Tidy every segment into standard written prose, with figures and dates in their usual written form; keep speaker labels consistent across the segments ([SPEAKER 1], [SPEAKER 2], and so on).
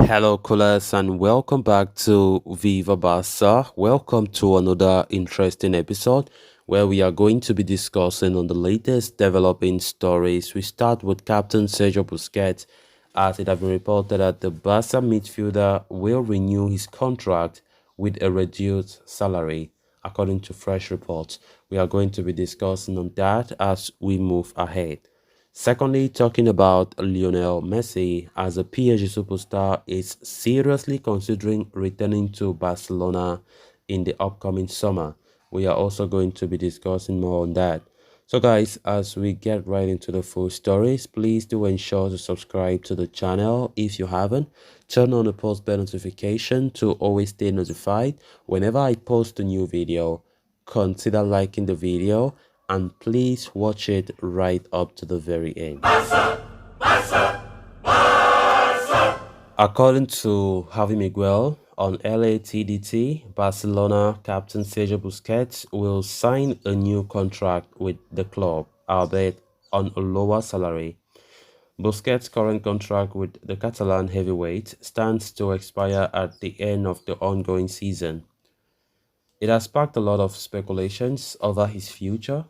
[SPEAKER 1] Hello, callers, and welcome back to Viva Barca. Welcome to another interesting episode where we are going to be discussing on the latest developing stories. We start with Captain Sergio Busquets, as it has been reported that the Barca midfielder will renew his contract with a reduced salary, according to fresh reports. We are going to be discussing on that as we move ahead. Secondly, talking about Lionel Messi, as a PSG superstar is seriously considering returning to Barcelona in the upcoming summer. We are also going to be discussing more on that. So guys, as we get right into the full stories, please do ensure to subscribe to the channel if you haven't. Turn on the post bell notification to always stay notified whenever I post a new video. Consider liking the video and please watch it right up to the very end. According to Javi Miguel on LATDT, Barcelona captain Sergio Busquets will sign a new contract with the club, albeit on a lower salary. Busquets' current contract with the Catalan heavyweight stands to expire at the end of the ongoing season. It has sparked a lot of speculations over his future,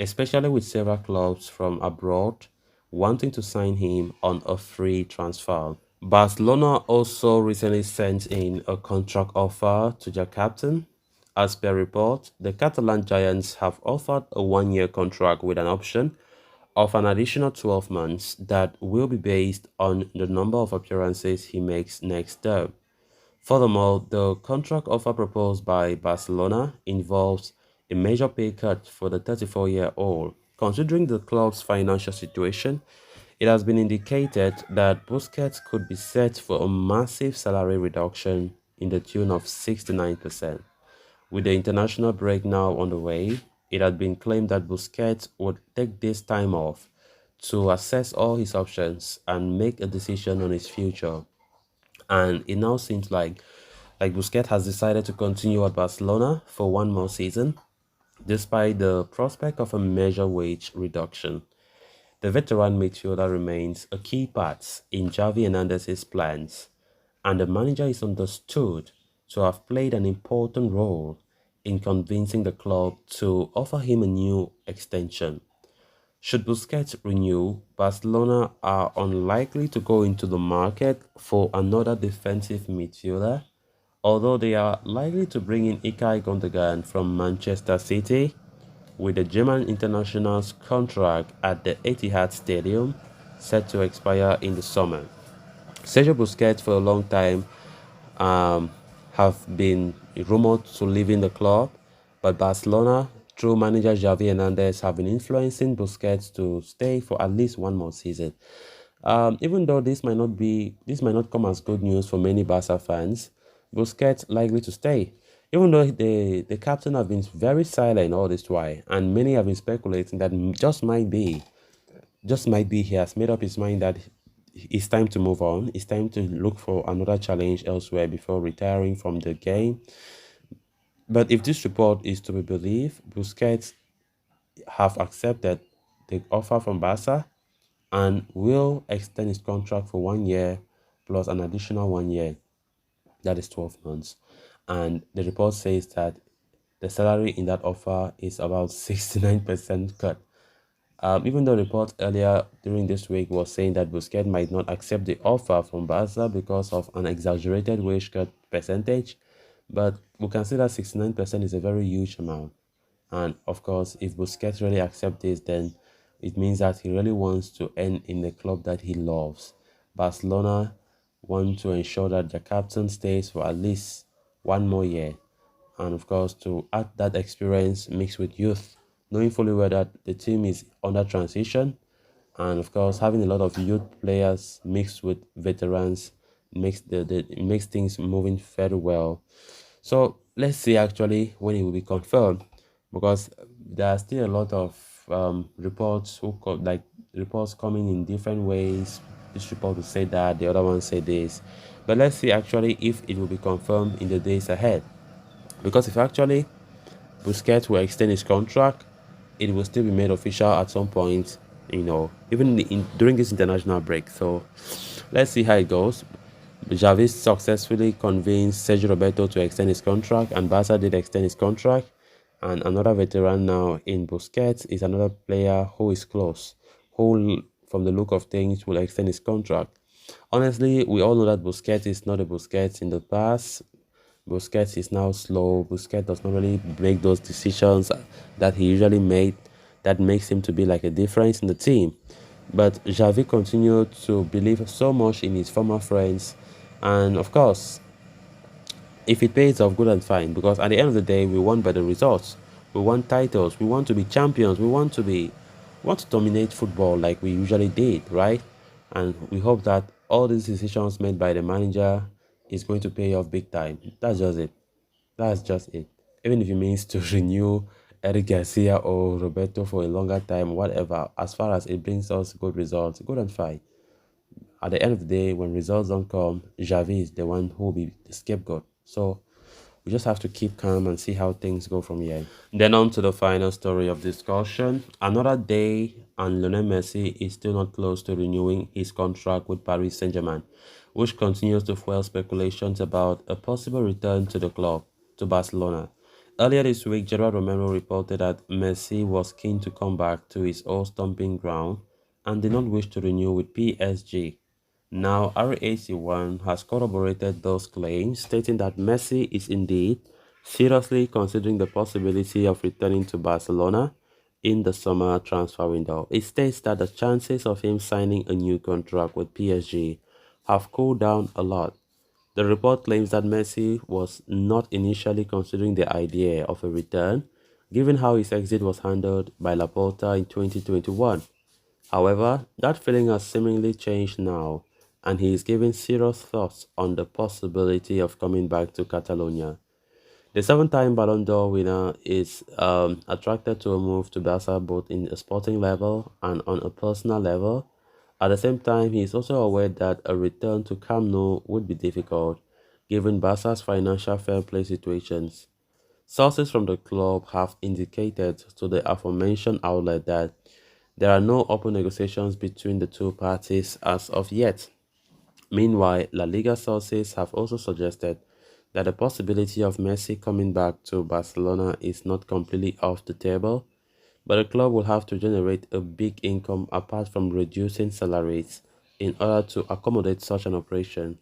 [SPEAKER 1] especially with several clubs from abroad wanting to sign him on a free transfer. Barcelona also recently sent in a contract offer to their captain. As per report, the Catalan Giants have offered a one-year contract with an option of an additional 12 months that will be based on the number of appearances he makes next term. Furthermore, the contract offer proposed by Barcelona involves a major pay cut for the 34-year-old. Considering the club's financial situation, it has been indicated that Busquets could be set for a massive salary reduction in the tune of 69%. With the international break now on the way, it had been claimed that Busquets would take this time off to assess all his options and make a decision on his future. And it now seems like Busquets has decided to continue at Barcelona for one more season, despite the prospect of a major wage reduction. The veteran midfielder remains a key part in Xavi Hernandez's plans, and the manager is understood to have played an important role in convincing the club to offer him a new extension. Should Busquets renew, Barcelona are unlikely to go into the market for another defensive midfielder, although they are likely to bring in Ilkay Gundogan from Manchester City, with the German international's contract at the Etihad Stadium set to expire in the summer. Sergio Busquets for a long time um, have been rumored to leaving the club, but Barcelona, through manager Xavi Hernandez, have been influencing Busquets to stay for at least one more season. Even though this might not come as good news for many Barca fans, Busquets likely to stay. Even though the captain have been very silent all this while, and many have been speculating that just might be he has made up his mind that it's time to move on. It's time to look for another challenge elsewhere before retiring from the game. But if this report is to be believed, Busquets have accepted the offer from Barca and will extend his contract for 1 year plus an additional 1 year, that is 12 months. And the report says that the salary in that offer is about 69% cut. Even though reports earlier during this week was saying that Busquets might not accept the offer from Barca because of an exaggerated wage cut percentage, but we can see that 69% is a very huge amount. And of course, if Busquets really accepts this, then it means that he really wants to end in the club that he loves. Barcelona want to ensure that the captain stays for at least one more year. And of course, to add that experience mixed with youth, knowing fully well that the team is under transition. And of course, having a lot of youth players mixed with veterans makes things moving very well. So let's see actually when it will be confirmed, because there are still a lot of reports coming in different ways. This report will say that, the other one say this, but let's see actually if it will be confirmed in the days ahead. Because if actually Busquets will extend his contract, it will still be made official at some point, even during this international break. So let's see how it goes. Xavi successfully convinced Sergio Roberto to extend his contract, and Barca did extend his contract. And another veteran now in Busquets is another player who is close, who, from the look of things, will extend his contract. Honestly, we all know that Busquets is not a Busquets in the past. Busquets is now slow. Busquets does not really make those decisions that he usually made that makes him to be like a difference in the team. But Xavi continued to believe so much in his former friends. And of course, if it pays off, good and fine. Because at the end of the day, we want better results. We want titles. We want to be champions. We want to dominate football like we usually did, right? And we hope that all these decisions made by the manager is going to pay off big time. That's just it. That's just it. Even if it means to renew Eric Garcia or Roberto for a longer time, whatever, as far as it brings us good results, good and fine. At the end of the day, when results don't come, Xavi is the one who will be the scapegoat. So we just have to keep calm and see how things go from here. Then on to the final story of discussion. Another day, and Lionel Messi is still not close to renewing his contract with Paris Saint-Germain, which continues to fuel speculations about a possible return to the club, to Barcelona. Earlier this week, Gerard Romero reported that Messi was keen to come back to his old stomping ground and did not wish to renew with PSG. Now, RAC1 has corroborated those claims, stating that Messi is indeed seriously considering the possibility of returning to Barcelona in the summer transfer window. It states that the chances of him signing a new contract with PSG have cooled down a lot. The report claims that Messi was not initially considering the idea of a return, given how his exit was handled by Laporta in 2021. However, that feeling has seemingly changed now, and he is giving serious thoughts on the possibility of coming back to Catalonia. The seven-time Ballon d'Or winner is attracted to a move to Barca both in a sporting level and on a personal level. At the same time, he is also aware that a return to Camp Nou would be difficult, given Barca's financial fair play situations. Sources from the club have indicated to the aforementioned outlet that there are no open negotiations between the two parties as of yet. Meanwhile, La Liga sources have also suggested that the possibility of Messi coming back to Barcelona is not completely off the table, but the club will have to generate a big income apart from reducing salaries in order to accommodate such an operation.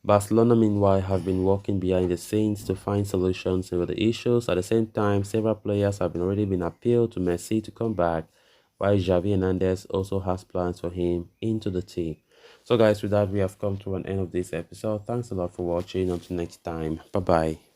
[SPEAKER 1] Barcelona, meanwhile, have been working behind the scenes to find solutions to the issues. At the same time, several players have already been appealed to Messi to come back, while Xavi Hernandez also has plans for him into the team. So guys, with that, we have come to an end of this episode. Thanks a lot for watching. Until next time. Bye-bye.